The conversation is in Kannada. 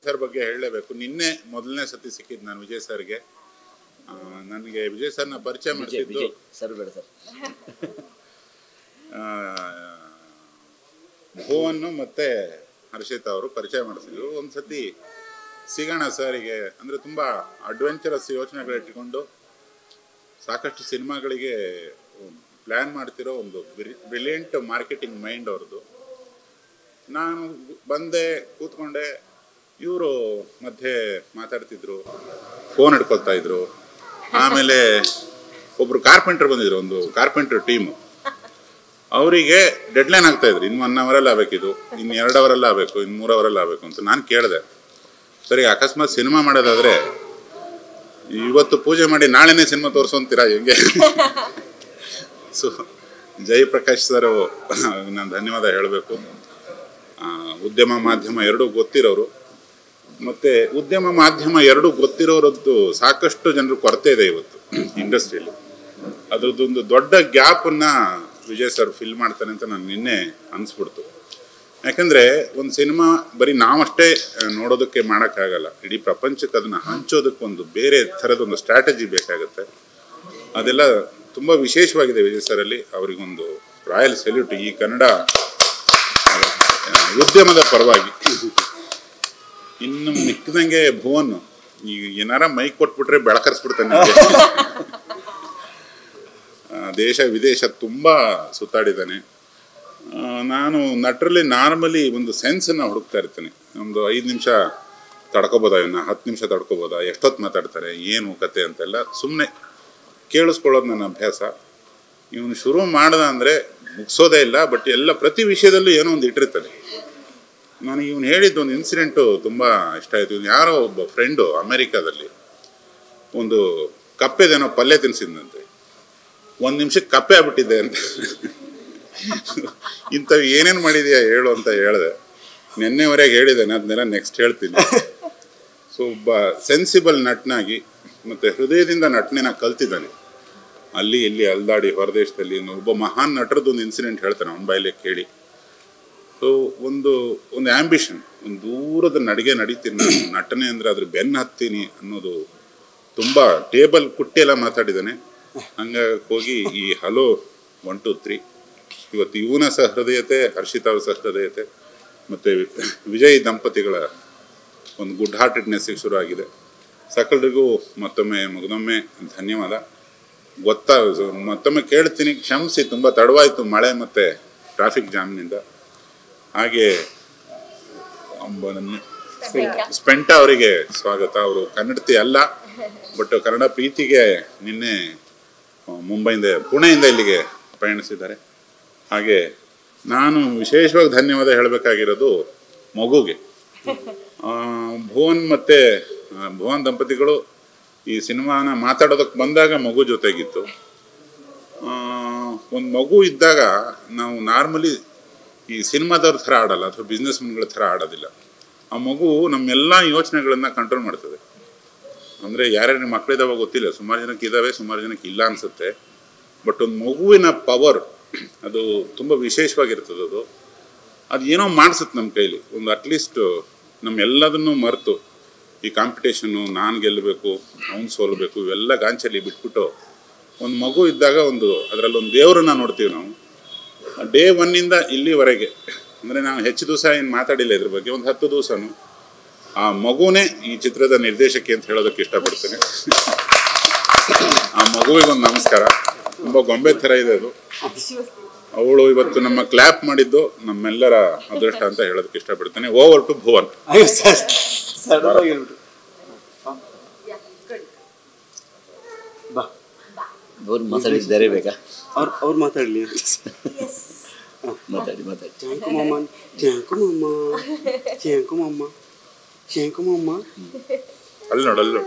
ಸರ್ ಬಗ್ಗೆ ಹೇಳಲೇಬೇಕು. ನಿನ್ನೆ ಮೊದಲನೇ ಸತಿ ಸಿಕ್ಕಿದ್ದು ನಾನು ವಿಜಯ್ ಸರ್ಗೆ. ನನಗೆ ವಿಜಯ್ ಸರ್ನ ಪರಿಚಯ ಮಾಡಿಸಿದ್ದು ಭುವನ್ ಮತ್ತು ಹರ್ಷಿತಾ ಅವರು ಪರಿಚಯ ಮಾಡಿಸಿದ್ರು. ಒಂದು ಸತಿ ಸಿಗೋಣ ಸರಿಗೆ ಅಂದರೆ ತುಂಬ ಅಡ್ವೆಂಚರಸ್ ಯೋಚನೆಗಳಿಟ್ಕೊಂಡು ಸಾಕಷ್ಟು ಸಿನಿಮಾಗಳಿಗೆ ಪ್ಲ್ಯಾನ್ ಮಾಡ್ತಿರೋ ಒಂದು ಬ್ರಿಲಿಯಂಟ್ ಮಾರ್ಕೆಟಿಂಗ್ ಮೈಂಡ್ ಅವ್ರದ್ದು. ನಾನು ಬಂದೆ, ಕೂತ್ಕೊಂಡೆ, ಇವರು ಮಧ್ಯೆ ಮಾತಾಡ್ತಿದ್ರು, ಫೋನ್ ಹಿಡ್ಕೊಳ್ತಾ ಇದ್ರು. ಆಮೇಲೆ ಒಬ್ಬರು ಕಾರ್ಪೆಂಟರ್ ಬಂದಿದ್ರು, ಒಂದು ಕಾರ್ಪೆಂಟರ್ ಟೀಮು. ಅವರಿಗೆ ಡೆಡ್ಲೈನ್ ಆಗ್ತಾಯಿದ್ರು, ಇನ್ನು 1 ಅವರಲ್ಲಿ ಆಗಬೇಕಿದು, ಇನ್ನು 2 ಅವರಲ್ಲಿ ಆಗಬೇಕು, ಇನ್ನು 3 ಅವರಲ್ಲಿ ಆಗಬೇಕು ಅಂತ. ನಾನು ಕೇಳಿದೆ, ಸರಿ ಅಕಸ್ಮಾತ್ ಸಿನಿಮಾ ಮಾಡೋದಾದರೆ ಇವತ್ತು ಪೂಜೆ ಮಾಡಿ ನಾಳೆನೇ ಸಿನಿಮಾ ತೋರಿಸೋಂತೀರಾ ಹೆಂಗೆ? ಸೊ ಜಯಪ್ರಕಾಶ್ ಸರ್ ನಾನು ಧನ್ಯವಾದ ಹೇಳಬೇಕು. ಉದ್ಯಮ ಮಾಧ್ಯಮ ಎರಡೂ ಗೊತ್ತಿರೋರು, ಮತ್ತು ಉದ್ಯಮ ಮಾಧ್ಯಮ ಎರಡೂ ಗೊತ್ತಿರೋರದ್ದು ಸಾಕಷ್ಟು ಜನರು ಕೊರತೆ ಇದೆ ಇವತ್ತು ಇಂಡಸ್ಟ್ರಿಯಲ್ಲಿ. ಅದ್ರದ್ದೊಂದು ದೊಡ್ಡ ಗ್ಯಾಪನ್ನು ವಿಜಯ್ ಸರ್ ಫಿಲ್ ಮಾಡ್ತಾನೆ ಅಂತ ನಾನು ನಿನ್ನೆ ಅನಿಸ್ಬಿಡ್ತು. ಯಾಕಂದರೆ ಒಂದು ಸಿನಿಮಾ ಬರೀ ನಾವಷ್ಟೇ ನೋಡೋದಕ್ಕೆ ಮಾಡೋಕ್ಕಾಗಲ್ಲ, ಇಡೀ ಪ್ರಪಂಚಕ್ಕೆ ಅದನ್ನು ಹಂಚೋದಕ್ಕೆ ಒಂದು ಬೇರೆ ಥರದೊಂದು ಸ್ಟ್ರಾಟಜಿ ಬೇಕಾಗುತ್ತೆ. ಅದೆಲ್ಲ ತುಂಬ ವಿಶೇಷವಾಗಿದೆ ವಿಜಯ್ ಸರಲ್ಲಿ. ಅವರಿಗೊಂದು ರಾಯಲ್ ಸೆಲ್ಯೂಟ್ ಈ ಕನ್ನಡ ಉದ್ಯಮದ ಪರವಾಗಿ. ಇನ್ನು ಮಿಕ್ಕಿದಂಗೆ ಭುವನ್ ಈಗ ಏನಾರ ಮೈಕ್ ಕೊಟ್ಬಿಟ್ರೆ ಬೆಳಕರಿಸ್ಬಿಡ್ತಾನೆ. ದೇಶ ವಿದೇಶ ತುಂಬ ಸುತ್ತಾಡಿದ್ದಾನೆ. ನಾನು ನಟರಲ್ಲಿ ನಾರ್ಮಲಿ ಒಂದು ಸೆನ್ಸನ್ನು ಹುಡುಕ್ತಾ ಇರ್ತೇನೆ. ಒಂದು 5 ನಿಮಿಷ ತಡ್ಕೊಬೋದಾ, ಇನ್ನು 10 ನಿಮಿಷ ತಡ್ಕೊಬೋದಾ, ಎಷ್ಟೊತ್ತು ಮಾತಾಡ್ತಾರೆ, ಏನು ಕತೆ ಅಂತೆಲ್ಲ ಸುಮ್ಮನೆ ಕೇಳಿಸ್ಕೊಳ್ಳೋದು ನನ್ನ ಅಭ್ಯಾಸ. ಇವನು ಶುರು ಮಾಡ್ದ ಅಂದರೆ ಮುಗಿಸೋದೇ ಇಲ್ಲ, ಬಟ್ ಎಲ್ಲ ಪ್ರತಿ ವಿಷಯದಲ್ಲೂ ಏನೋ ಒಂದು ಇಟ್ಟಿರ್ತಾನೆ. ನನಗೆ ಇವನು ಹೇಳಿದ್ದು ಒಂದು ಇನ್ಸಿಡೆಂಟು ತುಂಬ ಇಷ್ಟ ಆಯಿತು. ಇವನು ಯಾರೋ ಒಬ್ಬ ಫ್ರೆಂಡು ಅಮೇರಿಕಾದಲ್ಲಿ ಒಂದು ಕಪ್ಪೆದೇನೋ ಪಲ್ಯ ತಿನ್ನಿಸಿದಂತೆ, 1 ನಿಮಿಷಕ್ಕೆ ಕಪ್ಪೆ ಆಗ್ಬಿಟ್ಟಿದೆ ಅಂತ. ಇಂಥವು ಏನೇನು ಮಾಡಿದೆಯಾ ಹೇಳು ಅಂತ ಹೇಳಿದೆ. ನಿನ್ನೆವರೆಗೆ ಹೇಳಿದ್ದೇನೆ, ಅದನ್ನೆಲ್ಲ ನೆಕ್ಸ್ಟ್ ಹೇಳ್ತೀನಿ. ಸೊ ಒಬ್ಬ ಸೆನ್ಸಿಬಲ್ ನಟನಾಗಿ ಮತ್ತು ಹೃದಯದಿಂದ ನಟನೆನ ಕಲ್ತಿದ್ದಾನೆ. ಅಲ್ಲಿ ಇಲ್ಲಿ ಅಲ್ದಾಡಿ ಹೊರದೇಶದಲ್ಲಿ ಒಬ್ಬ ಮಹಾನ್ ನಟರದ್ದೊಂದು ಇನ್ಸಿಡೆಂಟ್ ಹೇಳ್ತಾನೆ ಅವನ ಬಾಯಲ್ಲೇ ಕೇಳಿ. ಸೊ ಒಂದು ಆ್ಯಂಬಿಷನ್, ಒಂದು ದೂರದ ನಡಿಗೆ ನಡೀತೀನಿ ನಾನು, ನಟನೆ ಅಂದರೆ ಅದ್ರ ಬೆನ್ನು ಹತ್ತೀನಿ ಅನ್ನೋದು ತುಂಬ ಟೇಬಲ್ ಕುಟ್ಟಿ ಎಲ್ಲ ಮಾತಾಡಿದ್ದಾನೆ. ಹಂಗಾಗಿ ಹೋಗಿ ಈ ಹಲೋ 1 2 3 ಇವತ್ತು ಇವನ ಸಹೃದಯತೆ, ಹರ್ಷಿತಾ ಅವ್ರ ಸಹೃದಯತೆ ಮತ್ತು ವಿಜಯ್ ದಂಪತಿಗಳ ಒಂದು ಗುಡ್ ಹಾರ್ಟೆಡ್ನೆಸ್ಸಿಗೆ ಶುರು ಆಗಿದೆ. ಸಕಲರಿಗೂ ಮತ್ತೊಮ್ಮೆ ಧನ್ಯವಾದ. ಮತ್ತೊಮ್ಮೆ ಕೇಳ್ತೀನಿ, ಕ್ಷಮಿಸಿ, ತುಂಬ ತಡವಾಯಿತು ಮಳೆ ಮತ್ತು ಟ್ರಾಫಿಕ್ ಜಾಮ್ನಿಂದ. ಹಾಗೆ ಸ್ಪೆಂಟ ಅವರಿಗೆ ಸ್ವಾಗತ. ಅವರು ಕನ್ನಡತಿ ಅಲ್ಲ, ಬಟ್ ಕನ್ನಡ ಪ್ರೀತಿಗೆ ನಿನ್ನೆ ಪುಣೆಯಿಂದ ಇಲ್ಲಿಗೆ ಪಯಣಿಸಿದ್ದಾರೆ. ಹಾಗೆ ನಾನು ವಿಶೇಷವಾಗಿ ಧನ್ಯವಾದ ಹೇಳಬೇಕಾಗಿರೋದು ಮಗುಗೆ. ಭುವನ್ ದಂಪತಿಗಳು ಈ ಸಿನಿಮಾನ ಮಾತಾಡೋದಕ್ಕೆ ಬಂದಾಗ ಮಗು ಜೊತೆಗಿತ್ತು. ಒಂದು ಮಗು ಇದ್ದಾಗ ನಾವು ನಾರ್ಮಲಿ ಈ ಸಿನಿಮಾದವ್ರ ಥರ ಆಡಲ್ಲ, ಅಥವಾ ಬಿಸ್ನೆಸ್ ಮನ್ಗಳ ಥರ ಆಡೋದಿಲ್ಲ. ಆ ಮಗು ನಮ್ಮೆಲ್ಲ ಯೋಚನೆಗಳನ್ನು ಕಂಟ್ರೋಲ್ ಮಾಡ್ತದೆ. ಅಂದರೆ ಯಾರ್ಯಾರು ಮಕ್ಕಳಿದಾವ ಗೊತ್ತಿಲ್ಲ, ಸುಮಾರು ಜನಕ್ಕೆ ಇದ್ದಾವೆ, ಸುಮಾರು ಜನಕ್ಕೆ ಇಲ್ಲ ಅನಿಸುತ್ತೆ. ಬಟ್ ಒಂದು ಮಗುವಿನ ಪವರ್ ಅದು ತುಂಬ ವಿಶೇಷವಾಗಿರ್ತದೆ. ಅದು ಏನೋ ಮಾಡಿಸುತ್ತೆ ನಮ್ಮ ಕೈಲಿ. ಒಂದು ಅಟ್ಲೀಸ್ಟ್ ನಮ್ಮೆಲ್ಲದನ್ನೂ ಮರೆತು ಈ ಕಾಂಪಿಟೇಷನ್ನು, ನಾನು ಗೆಲ್ಲಬೇಕು, ಅವ್ನು ಸೋಲಬೇಕು, ಇವೆಲ್ಲ ಗಾಂಚಲಿ ಬಿಟ್ಬಿಟ್ಟು ಒಂದು ಮಗು ಇದ್ದಾಗ ಅದರಲ್ಲೊಂದು ದೇವರನ್ನ ನೋಡ್ತೀವಿ ನಾವು. ಡೇ 1 ಇಲ್ಲಿವರೆಗೆ, ಅಂದರೆ ನಾವು ಹೆಚ್ಚು ದಿವಸ ಏನು ಮಾತಾಡಿಲ್ಲ ಇದ್ರ ಬಗ್ಗೆ, ಒಂದು 10 ದಿವಸನೂ ಆ ಮಗುನೇ ಈ ಚಿತ್ರದ ನಿರ್ದೇಶಕಿ ಅಂತ ಹೇಳೋದಕ್ಕೆ ಇಷ್ಟಪಡ್ತೇನೆ. ಆ ಮಗುವಿಗೊಂದು ನಮಸ್ಕಾರ. ತುಂಬ ಗೊಂಬೆ ಥರ ಇದೆ ಅದು. ಅವಳು ಇವತ್ತು ನಮ್ಮ ಕ್ಲಾಪ್ ಮಾಡಿದ್ದು ನಮ್ಮೆಲ್ಲರ ಅದೃಷ್ಟ ಅಂತ ಹೇಳೋದಕ್ಕೆ ಇಷ್ಟಪಡ್ತೇನೆ. Over to Bhuvan. ಮಾತಾಡಿದ್ದಾರೆ ಬೇಕಾ? ಅವ್ರು ಮಾತಾಡಲಿ. ಮಾತಾಡಿ. ಚಾಂಕು ಮಮ್ಮ ಅಲ್ಲಿ ನೋಡು.